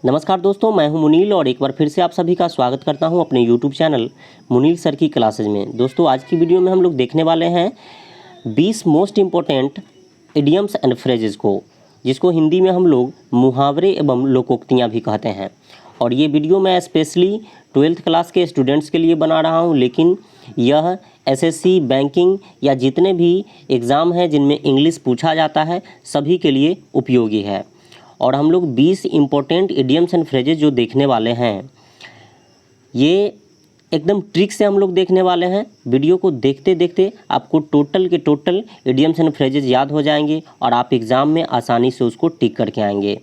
नमस्कार दोस्तों, मैं हूं मुनील और एक बार फिर से आप सभी का स्वागत करता हूं अपने YouTube चैनल मुनील सर की क्लासेज में। दोस्तों, आज की वीडियो में हम लोग देखने वाले हैं 20 most important idioms and phrases को, जिसको हिंदी में हम लोग मुहावरे एवं लोकोक्तियाँ भी कहते हैं। और ये वीडियो मैं स्पेशली 12th क्लास के स्टूडेंट्स के लिए बना रहा हूँ, लेकिन यह SSC, बैंकिंग या जितने भी एग्ज़ाम हैं जिनमें इंग्लिश पूछा जाता है सभी के लिए उपयोगी है। और हम लोग 20 इम्पोर्टेंट इडियम्स एंड फ्रेजेस जो देखने वाले हैं, ये एकदम ट्रिक से हम लोग देखने वाले हैं। वीडियो को देखते देखते आपको टोटल के टोटल इडियम्स एंड फ्रेजेस याद हो जाएंगे और आप एग्ज़ाम में आसानी से उसको टिक करके आएंगे।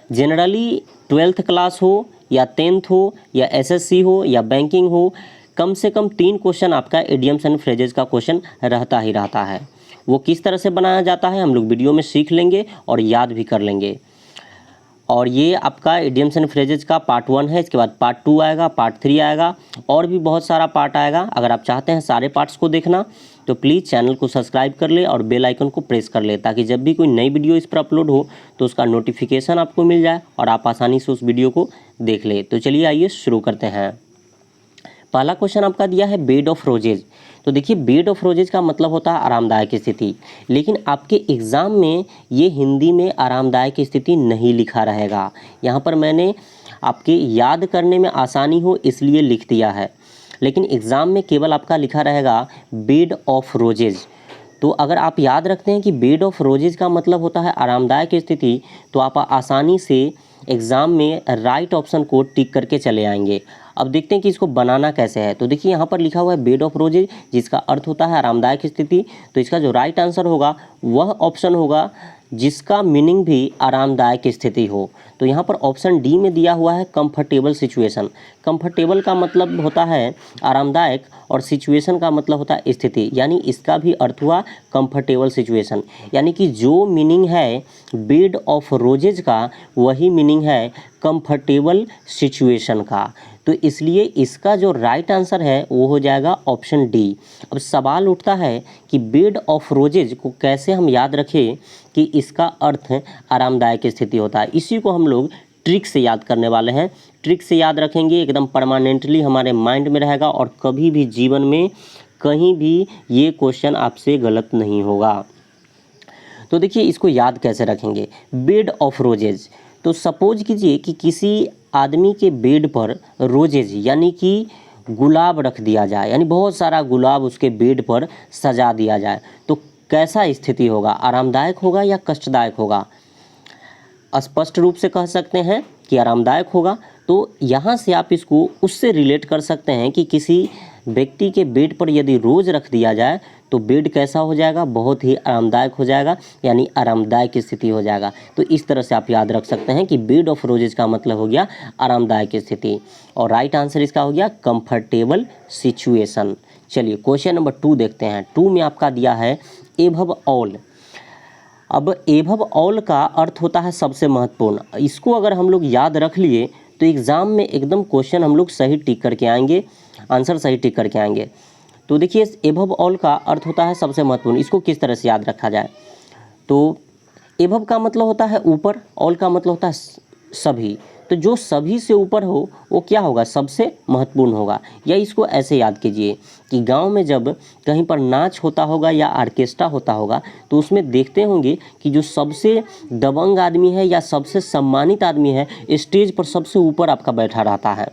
जनरली 12th क्लास हो या 10th हो या SSC हो या बैंकिंग हो, कम से कम 3 क्वेश्चन आपका इडियम्स एंड फ्रेजेस का क्वेश्चन रहता ही रहता है। वो किस तरह से बनाया जाता है हम लोग वीडियो में सीख लेंगे और याद भी कर लेंगे। और ये आपका इडियम्स एंड फ्रेजेस का पार्ट 1 है। इसके बाद पार्ट 2 आएगा, पार्ट 3 आएगा और भी बहुत सारा पार्ट आएगा। अगर आप चाहते हैं सारे पार्ट्स को देखना तो प्लीज़ चैनल को सब्सक्राइब कर ले और बेल आइकन को प्रेस कर ले, ताकि जब भी कोई नई वीडियो इस पर अपलोड हो तो उसका नोटिफिकेशन आपको मिल जाए और आप आसानी से उस वीडियो को देख ले। तो चलिए आइए शुरू करते हैं। पहला क्वेश्चन आपका दिया है बेड ऑफ रोजेज। तो देखिए, बेड ऑफ रोजेज का मतलब होता है आरामदायक स्थिति, लेकिन आपके एग्ज़ाम में ये हिंदी में आरामदायक स्थिति नहीं लिखा रहेगा। यहाँ पर मैंने आपके याद करने में आसानी हो इसलिए लिख दिया है, लेकिन एग्ज़ाम में केवल आपका लिखा रहेगा बेड ऑफ रोजेज। तो अगर आप याद रखते हैं कि बेड ऑफ रोजेज का मतलब होता है आरामदायक स्थिति, तो आप आसानी से एग्ज़ाम में राइट ऑप्शन को टिक करके चले आएंगे। अब देखते हैं कि इसको बनाना कैसे है। तो देखिए, यहाँ पर लिखा हुआ है बेड ऑफ रोजेज, जिसका अर्थ होता है आरामदायक स्थिति। तो इसका जो राइट आंसर होगा वह ऑप्शन होगा जिसका मीनिंग भी आरामदायक स्थिति हो। तो यहाँ पर ऑप्शन डी में दिया हुआ है कंफर्टेबल सिचुएशन। कंफर्टेबल का मतलब होता है आरामदायक और सिचुएशन का मतलब होता है स्थिति, यानी इसका भी अर्थ हुआ कंफर्टेबल सिचुएशन। यानी कि जो मीनिंग है बेड ऑफ रोजेज का वही मीनिंग है कंफर्टेबल सिचुएशन का। तो इसलिए इसका जो राइट आंसर है वो हो जाएगा ऑप्शन डी। अब सवाल उठता है कि बेड ऑफ रोजेज को कैसे हम याद रखें कि इसका अर्थ आरामदायक स्थिति होता है। इसी को हम लोग ट्रिक से याद करने वाले हैं। ट्रिक से याद रखेंगे, एकदम परमानेंटली हमारे माइंड में रहेगा और कभी भी जीवन में कहीं भी ये क्वेश्चन आपसे गलत नहीं होगा। तो देखिए, इसको याद कैसे रखेंगे बेड ऑफ रोजेज। तो सपोज कीजिए कि किसी आदमी के बेड पर रोजेज यानी कि गुलाब रख दिया जाए, यानी बहुत सारा गुलाब उसके बेड पर सजा दिया जाए, तो कैसा स्थिति होगा? आरामदायक होगा या कष्टदायक होगा? स्पष्ट रूप से कह सकते हैं कि आरामदायक होगा। तो यहाँ से आप इसको उससे रिलेट कर सकते हैं कि किसी व्यक्ति के बेड पर यदि रोज़ रख दिया जाए तो बेड कैसा हो जाएगा? बहुत ही आरामदायक हो जाएगा, यानी आरामदायक स्थिति हो जाएगा। तो इस तरह से आप याद रख सकते हैं कि बेड ऑफ रोजेज का मतलब हो गया आरामदायक स्थिति, और राइट आंसर इसका हो गया कंफर्टेबल सिचुएशन। चलिए क्वेश्चन नंबर 2 देखते हैं। 2 में आपका दिया है एबव ऑल। अब एबव ऑल का अर्थ होता है सबसे महत्वपूर्ण। इसको अगर हम लोग याद रख लिए तो एग्ज़ाम में एकदम क्वेश्चन हम लोग सही टिक करके आएंगे, आंसर सही टिक करके आएंगे। तो देखिए, एबव ऑल का अर्थ होता है सबसे महत्वपूर्ण। इसको किस तरह से याद रखा जाए? तो एबव का मतलब होता है ऊपर, ऑल का मतलब होता है सभी। तो जो सभी से ऊपर हो वो क्या होगा? सबसे महत्वपूर्ण होगा। या इसको ऐसे याद कीजिए कि गांव में जब कहीं पर नाच होता होगा या ऑर्केस्ट्रा होता होगा तो उसमें देखते होंगे कि जो सबसे दबंग आदमी है या सबसे सम्मानित आदमी है स्टेज पर सबसे ऊपर आपका बैठा रहता है।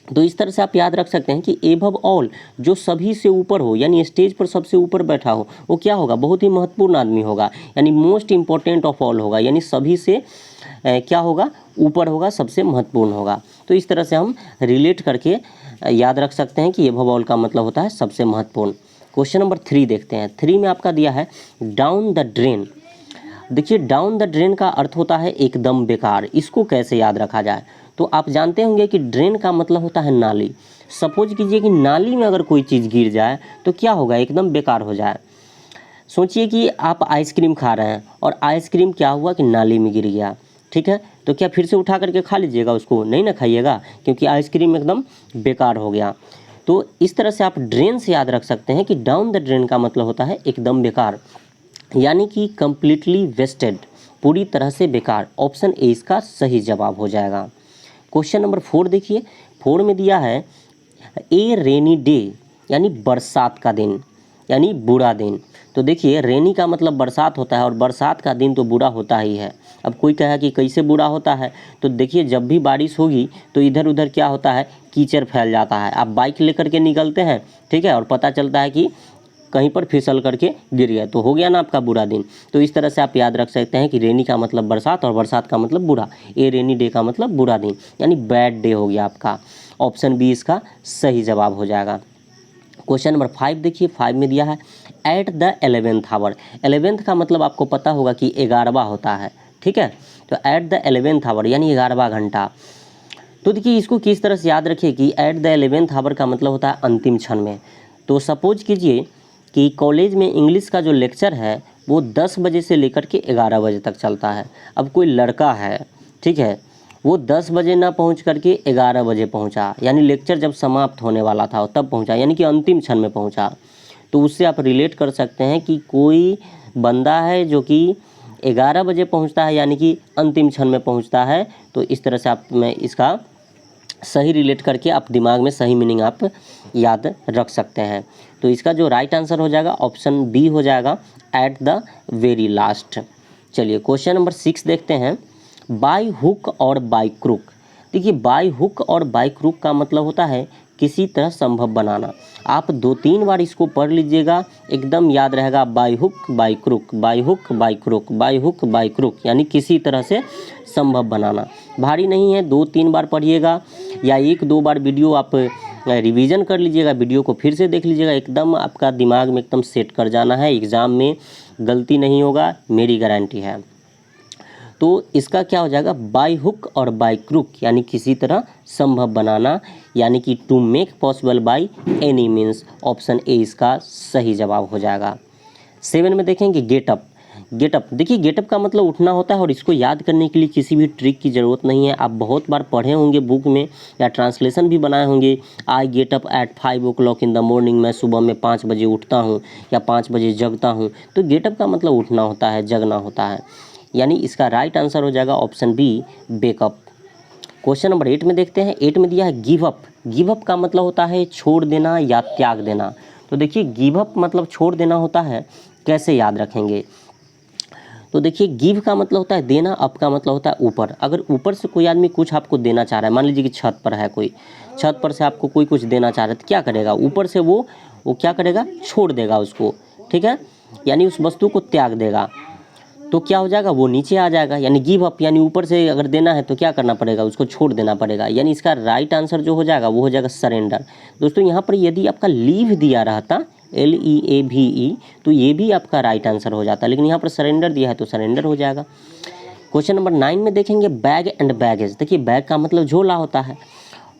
तो इस तरह से आप याद रख सकते हैं कि एबव ऑल, जो सभी से ऊपर हो, यानी स्टेज पर सबसे ऊपर बैठा हो, वो क्या होगा? बहुत ही महत्वपूर्ण आदमी होगा, यानी मोस्ट इम्पोर्टेंट ऑफ ऑल होगा, यानी सभी से क्या होगा? ऊपर होगा, सबसे महत्वपूर्ण होगा। तो इस तरह से हम रिलेट करके याद रख सकते हैं कि एबव ऑल का मतलब होता है सबसे महत्वपूर्ण। क्वेश्चन नंबर 3 देखते हैं। 3 में आपका दिया है डाउन द ड्रेन। देखिए, डाउन द ड्रेन का अर्थ होता है एकदम बेकार। इसको कैसे याद रखा जाए? तो आप जानते होंगे कि ड्रेन का मतलब होता है नाली। सपोज कीजिए कि नाली में अगर कोई चीज़ गिर जाए तो क्या होगा? एकदम बेकार हो जाए। सोचिए कि आप आइसक्रीम खा रहे हैं और आइसक्रीम क्या हुआ कि नाली में गिर गया, ठीक है? तो क्या फिर से उठा करके खा लीजिएगा उसको? नहीं ना खाइएगा, क्योंकि आइसक्रीम एकदम बेकार हो गया। तो इस तरह से आप ड्रेन से याद रख सकते हैं कि डाउन द ड्रेन का मतलब होता है एकदम बेकार, यानी कि कम्प्लीटली वेस्टेड, पूरी तरह से बेकार। ऑप्शन ए इसका सही जवाब हो जाएगा। क्वेश्चन नंबर 4 देखिए, 4 में दिया है ए रेनी डे यानी बरसात का दिन यानी बुरा दिन। तो देखिए रेनी का मतलब बरसात होता है और बरसात का दिन तो बुरा होता ही है। अब कोई कहे कि कैसे बुरा होता है, तो देखिए जब भी बारिश होगी तो इधर उधर क्या होता है, कीचड़ फैल जाता है। आप बाइक लेकर के निकलते हैं, ठीक है, और पता चलता है कि कहीं पर फिसल करके गिर गया, तो हो गया ना आपका बुरा दिन। तो इस तरह से आप याद रख सकते हैं कि रेनी का मतलब बरसात और बरसात का मतलब बुरा। ए रेनी डे का मतलब बुरा दिन यानी बैड डे हो गया आपका। ऑप्शन बी इसका सही जवाब हो जाएगा। क्वेश्चन नंबर 5 देखिए, 5 में दिया है at the 11th our. 11th का मतलब आपको पता होगा कि 11वां होता है, ठीक है। तो एट द 11th आवर यानी 11वां घंटा। तो देखिए इसको किस तरह से याद रखिए कि एट द 11th आवर का मतलब होता है अंतिम क्षण में। तो सपोज कीजिए कि कॉलेज में इंग्लिश का जो लेक्चर है वो 10 बजे से लेकर के 11 बजे तक चलता है। अब कोई लड़का है, ठीक है, वो 10 बजे ना पहुंच करके 11 बजे पहुंचा, यानी लेक्चर जब समाप्त होने वाला था तब पहुंचा, यानी कि अंतिम क्षण में पहुंचा। तो उससे आप रिलेट कर सकते हैं कि कोई बंदा है जो कि 11 बजे पहुंचता है यानी कि अंतिम क्षण में पहुंचता है। तो इस तरह से आप मैं इसका सही रिलेट करके आप दिमाग में सही मीनिंग आप याद रख सकते हैं। तो इसका जो राइट आंसर हो जाएगा ऑप्शन बी हो जाएगा, एट द वेरी लास्ट। चलिए क्वेश्चन नंबर 6 देखते हैं, बाय हुक और बाय क्रुक। देखिए बाय हुक और बाय क्रुक का मतलब होता है किसी तरह संभव बनाना। आप 2-3 बार इसको पढ़ लीजिएगा, एकदम याद रहेगा। By hook by crook, by hook by crook, by hook by crook यानी किसी तरह से संभव बनाना। भारी नहीं है, 2-3 बार पढ़िएगा या 1-2 बार वीडियो आप रिवीजन कर लीजिएगा, वीडियो को फिर से देख लीजिएगा, एकदम आपका दिमाग में एकदम सेट कर जाना है। एग्ज़ाम में गलती नहीं होगा, मेरी गारंटी है। तो इसका क्या हो जाएगा, बाय हुक और बाय क्रुक यानी किसी तरह संभव बनाना, यानी कि to make possible by any means. Option A इसका सही जवाब हो जाएगा। 7 में देखेंगे गेटअप। गेटअप देखिए गेटअप का मतलब उठना होता है और इसको याद करने के लिए किसी भी ट्रिक की ज़रूरत नहीं है। आप बहुत बार पढ़े होंगे बुक में या ट्रांसलेशन भी बनाए होंगे। I get up at 5 o'clock in the morning, मैं सुबह में 5 बजे उठता हूँ या 5 बजे जगता हूँ। तो गेटअप का मतलब उठना होता है, जगना होता है, यानी इसका राइट आंसर हो जाएगा option B, backup. Question number 8 में देखते हैं, 8 में दिया है गिव अप। गिव अप का मतलब होता है छोड़ देना या त्याग देना। तो देखिए गिव अप मतलब छोड़ देना होता है, कैसे याद रखेंगे। तो देखिए गिव का मतलब होता है देना, अप का मतलब होता है ऊपर। अगर ऊपर से कोई आदमी कुछ आपको देना चाह रहा है, मान लीजिए कि छत पर है कोई, छत पर से आपको कोई कुछ देना चाह रहा है, तो क्या करेगा, ऊपर से वो क्या करेगा, छोड़ देगा उसको, ठीक है, यानी उस वस्तु को त्याग देगा। तो क्या हो जाएगा, वो नीचे आ जाएगा। यानी गिव अप यानी ऊपर से अगर देना है तो क्या करना पड़ेगा, उसको छोड़ देना पड़ेगा। यानी इसका राइट आंसर जो हो जाएगा वो हो जाएगा सरेंडर। दोस्तों यहाँ पर यदि आपका लीव दिया रहता, LEAVE, तो ये भी आपका राइट आंसर हो जाता, लेकिन यहाँ पर सरेंडर दिया है तो सरेंडर हो जाएगा। क्वेश्चन नंबर 9 में देखेंगे बैग एंड बैगेज। देखिए बैग का मतलब झोला होता है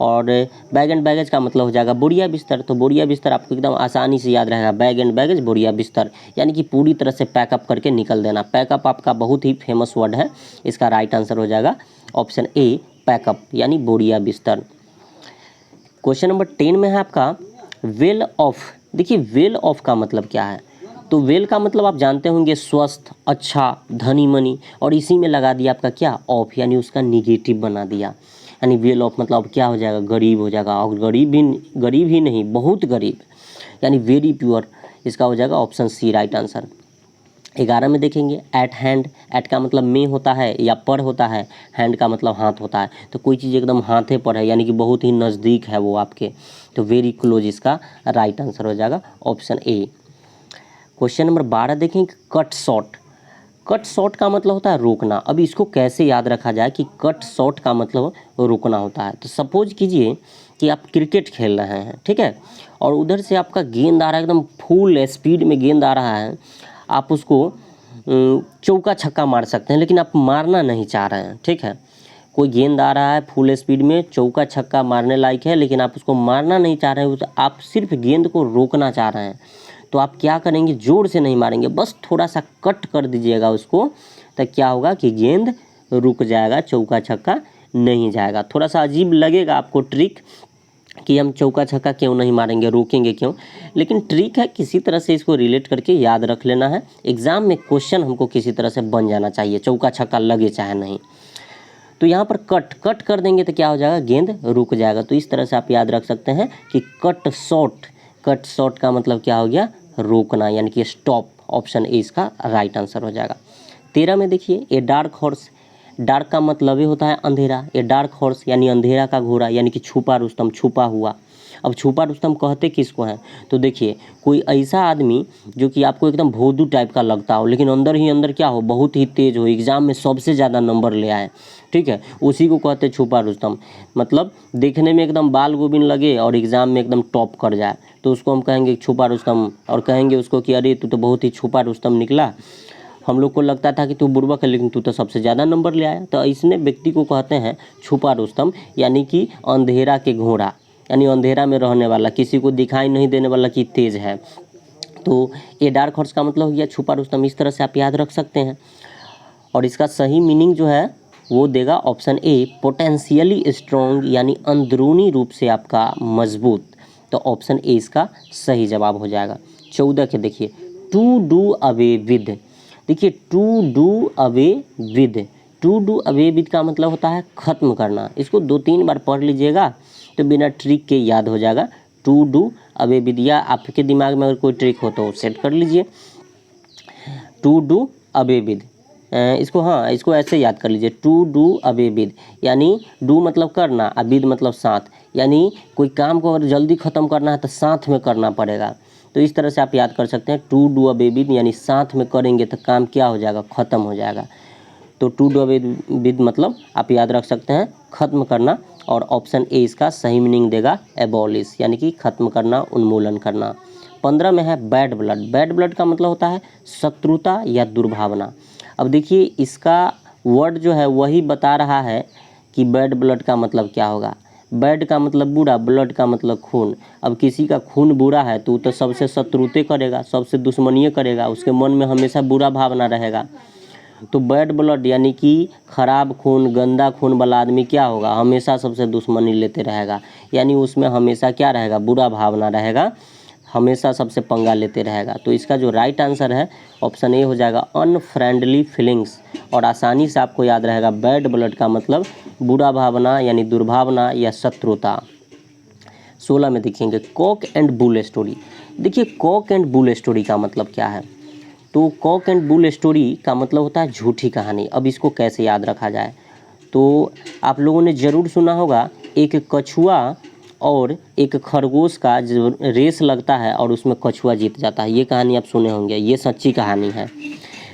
और बैग एंड बैगेज का मतलब हो जाएगा बोरिया बिस्तर। तो बोरिया बिस्तर आपको एकदम आसानी से याद रहेगा, बैग एंड बैगेज बोरिया बिस्तर, यानी कि पूरी तरह से पैकअप करके निकल देना। पैकअप आपका बहुत ही फेमस वर्ड है, इसका राइट आंसर हो जाएगा ऑप्शन ए, पैकअप यानी बोरिया बिस्तर। क्वेश्चन नंबर 10 में है आपका वेल ऑफ। देखिए वेल ऑफ का मतलब क्या है, तो वेल का मतलब आप जानते होंगे स्वस्थ, अच्छा, धनी मनी, और इसी में लगा दिया आपका क्या, ऑफ, यानी उसका निगेटिव बना दिया। यानी वेल ऑफ मतलब क्या हो जाएगा, गरीब हो जाएगा, और गरीब ही नहीं, बहुत गरीब, यानी वेरी प्योर। इसका हो जाएगा ऑप्शन सी राइट आंसर। 11 में देखेंगे एट हैंड। एट का मतलब में होता है या पर होता है, हैंड का मतलब हाथ होता है। तो कोई चीज़ एकदम हाथे पर है, यानी कि बहुत ही नज़दीक है वो आपके, तो वेरी क्लोज इसका राइट आंसर हो जाएगा ऑप्शन ए। क्वेश्चन नंबर 12 देखेंगे कट शॉट। कट शॉट का मतलब होता है रोकना। अब इसको कैसे याद रखा जाए कि कट शॉट का मतलब रोकना होता है। तो सपोज कीजिए कि आप क्रिकेट खेल रहे हैं, ठीक है, और उधर से आपका गेंद आ रहा है, एकदम फुल स्पीड में गेंद आ रहा है, आप उसको चौका छक्का मार सकते हैं, लेकिन आप मारना नहीं चाह रहे हैं, ठीक है। कोई गेंद आ रहा है फुल स्पीड में, चौका छक्का मारने लायक है, लेकिन आप उसको मारना नहीं चाह रहे हैं, आप सिर्फ गेंद को रोकना चाह रहे हैं। तो आप क्या करेंगे, जोर से नहीं मारेंगे, बस थोड़ा सा कट कर दीजिएगा उसको, तो क्या होगा कि गेंद रुक जाएगा, चौका छक्का नहीं जाएगा। थोड़ा सा अजीब लगेगा आपको ट्रिक, कि हम चौका छक्का क्यों नहीं मारेंगे, रोकेंगे क्यों। लेकिन ट्रिक है किसी तरह से इसको रिलेट करके याद रख लेना है। एग्ज़ाम में क्वेश्चन हमको किसी तरह से बन जाना चाहिए, चौका छक्का लगे चाहे नहीं। तो यहाँ पर कट कर देंगे तो क्या हो जाएगा, गेंद रुक जाएगा। तो इस तरह से आप याद रख सकते हैं कि कट शॉट का मतलब क्या हो गया, रोकना, यानी कि स्टॉप। ऑप्शन ए इसका राइट आंसर हो जाएगा। 13 में देखिए, ए डार्क हॉर्स, डार्क का मतलब ही होता है अंधेरा। ए डार्क हॉर्स यानी अंधेरा का घोड़ा, यानी कि छुपा रुस्तम, छुपा हुआ। अब छुपा रुस्तम कहते किसको हैं, तो देखिए कोई ऐसा आदमी जो कि आपको एकदम भोदू टाइप का लगता हो, लेकिन अंदर ही अंदर क्या हो, बहुत ही तेज हो, एग्जाम में सबसे ज़्यादा नंबर ले आए, ठीक है, उसी को कहते हैं छुपा रुस्तम। मतलब देखने में एकदम बाल गोबिन लगे और एग्जाम में एकदम टॉप कर जाए, तो उसको हम कहेंगे छुपा रुस्तम। और कहेंगे उसको कि अरे तू तो बहुत ही छुपा रुस्तम निकला, हम लोग को लगता था कि तू बुर्बक है, लेकिन तू तो सबसे ज़्यादा नंबर ले आया। तो इसने व्यक्ति को कहते हैं छुपा रुस्तम, यानी कि अंधेरा के घोड़ा, यानी अंधेरा में रहने वाला, किसी को दिखाई नहीं देने वाला कि तेज है। तो ये डार्क हॉर्स का मतलब हो गया छुपा रुस्तम। इस तरह से आप याद रख सकते हैं। और इसका सही मीनिंग जो है वो देगा ऑप्शन ए, पोटेंशियली स्ट्रॉन्ग, यानी अंदरूनी रूप से आपका मजबूत। तो ऑप्शन ए इसका सही जवाब हो जाएगा। 14 के देखिए, टू डू अवे विद। देखिए to do away with, to do away with का मतलब होता है ख़त्म करना। इसको 2-3 बार पढ़ लीजिएगा तो बिना ट्रिक के याद हो जाएगा। टू डू अवे विद, या आपके दिमाग में अगर कोई ट्रिक हो तो सेट कर लीजिए। टू डू अवे विद, इसको ऐसे याद कर लीजिए, टू डू अवे विद, यानी डू मतलब करना, अविद मतलब साथ, यानी कोई काम को अगर जल्दी ख़त्म करना है तो साथ में करना पड़ेगा। तो इस तरह से आप याद कर सकते हैं, टू डू अवे विद, यानी साथ में करेंगे तो काम क्या हो जाएगा, ख़त्म हो जाएगा। तो टू डू अवे विद मतलब आप याद रख सकते हैं ख़त्म करना। और ऑप्शन ए इसका सही मीनिंग देगा एबॉलिश, यानी कि ख़त्म करना, उन्मूलन करना। 15 में है बैड ब्लड। बैड ब्लड का मतलब होता है शत्रुता या दुर्भावना। अब देखिए इसका वर्ड जो है वही बता रहा है कि बैड ब्लड का मतलब क्या होगा। बैड का मतलब बुरा, ब्लड का मतलब खून। अब किसी का खून बुरा है तो वो तो सबसे शत्रुते करेगा, सबसे दुश्मनी करेगा, उसके मन में हमेशा बुरा भावना रहेगा। तो बैड ब्लड यानी कि खराब खून, गंदा खून वाला आदमी क्या होगा, हमेशा सबसे दुश्मनी लेते रहेगा, यानी उसमें हमेशा क्या रहेगा, बुरा भावना रहेगा, हमेशा सबसे पंगा लेते रहेगा। तो इसका जो राइट आंसर है ऑप्शन ए हो जाएगा, अनफ्रेंडली फीलिंग्स। और आसानी से आपको याद रहेगा बैड ब्लड का मतलब बुरा भावना, यानी दुर्भावना या शत्रुता। 16 में देखेंगे कॉक एंड बुल स्टोरी। देखिए कॉक एंड बुल स्टोरी का मतलब क्या है, तो कॉक एंड बुल स्टोरी का मतलब होता है झूठी कहानी। अब इसको कैसे याद रखा जाए, तो आप लोगों ने ज़रूर सुना होगा एक कछुआ और एक खरगोश का जो रेस लगता है और उसमें कछुआ जीत जाता है। ये कहानी आप सुने होंगे, ये सच्ची कहानी है।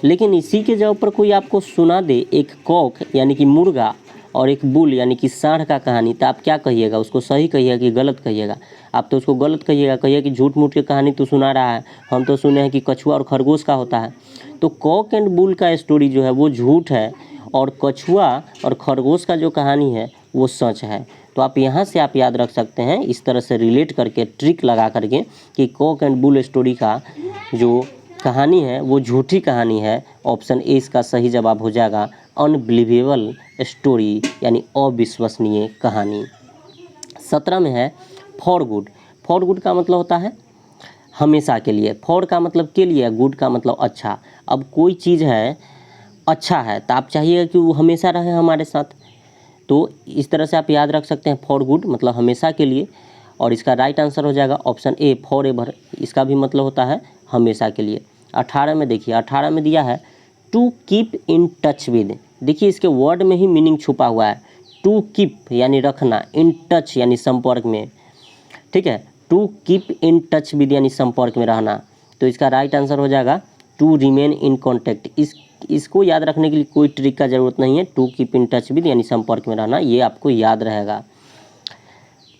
लेकिन इसी के जगह पर कोई आपको सुना दे एक कॉक यानी कि मुर्गा और एक बुल यानी कि सांड का कहानी, तो आप क्या कहिएगा, उसको सही कहिएगा कि गलत कहिएगा। आप तो उसको गलत कहिएगा, कहिएगा कि झूठ मूठ की कहानी तू सुना रहा है, हम तो सुने हैं कि कछुआ और खरगोश का होता है। तो कॉक एंड बुल का स्टोरी जो है वो झूठ है, और कछुआ और खरगोश का जो कहानी है वो सच है। तो आप यहाँ से आप याद रख सकते हैं इस तरह से रिलेट करके, ट्रिक लगा करके, कि कॉक एंड बुल स्टोरी का जो कहानी है वो झूठी कहानी है। ऑप्शन ए इसका सही जवाब हो जाएगा, अनबिलीवेबल स्टोरी, यानी अविश्वसनीय कहानी। 17 में है फॉर गुड। फॉर गुड का मतलब होता है हमेशा के लिए। फॉर का मतलब के लिए, गुड का मतलब अच्छा। अब कोई चीज़ है अच्छा है तो आप चाहिए कि वो हमेशा रहे हमारे साथ, तो इस तरह से आप याद रख सकते हैं फॉर गुड मतलब हमेशा के लिए। और इसका राइट आंसर हो जाएगा ऑप्शन ए, फॉर एवर। इसका भी मतलब होता है हमेशा के लिए। 18 में देखिए, 18 में दिया है to keep in touch with. देखिए इसके वर्ड में ही मीनिंग छुपा हुआ है। टू कीप यानी रखना, इन टच यानी संपर्क में, ठीक है, to keep in touch with यानी संपर्क में रहना। तो इसका राइट आंसर हो जाएगा टू रिमेन इन कॉन्टैक्ट। इसको याद रखने के लिए कोई ट्रिक का ज़रूरत नहीं है, to keep in touch with यानी संपर्क में रहना, ये आपको याद रहेगा।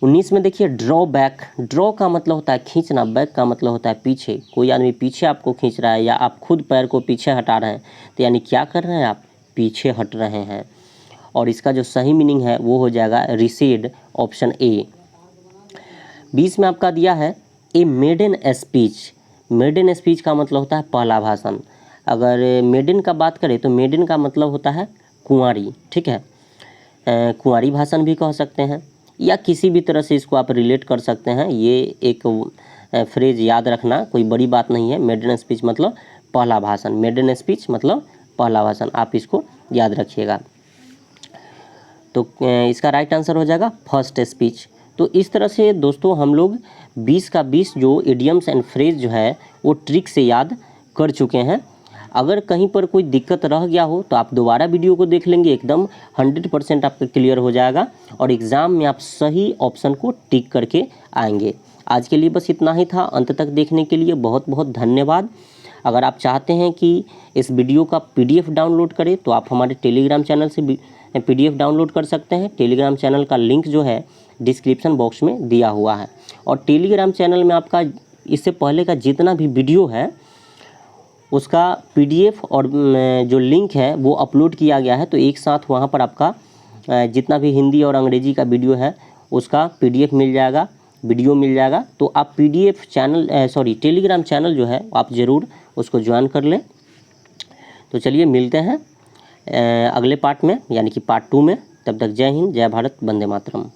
19 में देखिए ड्रॉ बैक। ड्रॉ का मतलब होता है खींचना, बैक का मतलब होता है पीछे। कोई आदमी पीछे आपको खींच रहा है या आप खुद पैर को पीछे हटा रहे हैं, तो यानी क्या कर रहे हैं, आप पीछे हट रहे हैं। और इसका जो सही मीनिंग है वो हो जाएगा रिसीड, ऑप्शन ए। 20 में आपका दिया है ए मेडन स्पीच। मेडन स्पीच का मतलब होता है पहला भाषण। अगर मेडन का बात करें तो मेडन का मतलब होता है कुंवारी, ठीक है, कुंवारी भाषण भी कह सकते हैं। या किसी भी तरह से इसको आप रिलेट कर सकते हैं। ये एक फ्रेज याद रखना कोई बड़ी बात नहीं है। मेडन स्पीच मतलब पहला भाषण, मेडन स्पीच मतलब पहला भाषण, आप इसको याद रखिएगा। तो इसका राइट आंसर हो जाएगा फर्स्ट स्पीच। तो इस तरह से दोस्तों हम लोग 20 का 20 जो इडियम्स एंड फ्रेज जो है वो ट्रिक से याद कर चुके हैं। अगर कहीं पर कोई दिक्कत रह गया हो तो आप दोबारा वीडियो को देख लेंगे, एकदम 100% आपका क्लियर हो जाएगा और एग्ज़ाम में आप सही ऑप्शन को टिक करके आएंगे। आज के लिए बस इतना ही था। अंत तक देखने के लिए बहुत बहुत धन्यवाद। अगर आप चाहते हैं कि इस वीडियो का PDF डाउनलोड करें तो आप हमारे टेलीग्राम चैनल से PDF डाउनलोड कर सकते हैं। टेलीग्राम चैनल का लिंक जो है डिस्क्रिप्शन बॉक्स में दिया हुआ है और टेलीग्राम चैनल में आपका इससे पहले का जितना भी वीडियो है उसका PDF और जो लिंक है वो अपलोड किया गया है। तो एक साथ वहाँ पर आपका जितना भी हिंदी और अंग्रेजी का वीडियो है उसका PDF मिल जाएगा, वीडियो मिल जाएगा। तो आप PDF चैनल टेलीग्राम चैनल जो है आप ज़रूर उसको ज्वाइन कर लें। तो चलिए मिलते हैं अगले पार्ट में, यानी कि पार्ट 2 में। तब तक जय हिंद, जय भारत, वंदे मातरम।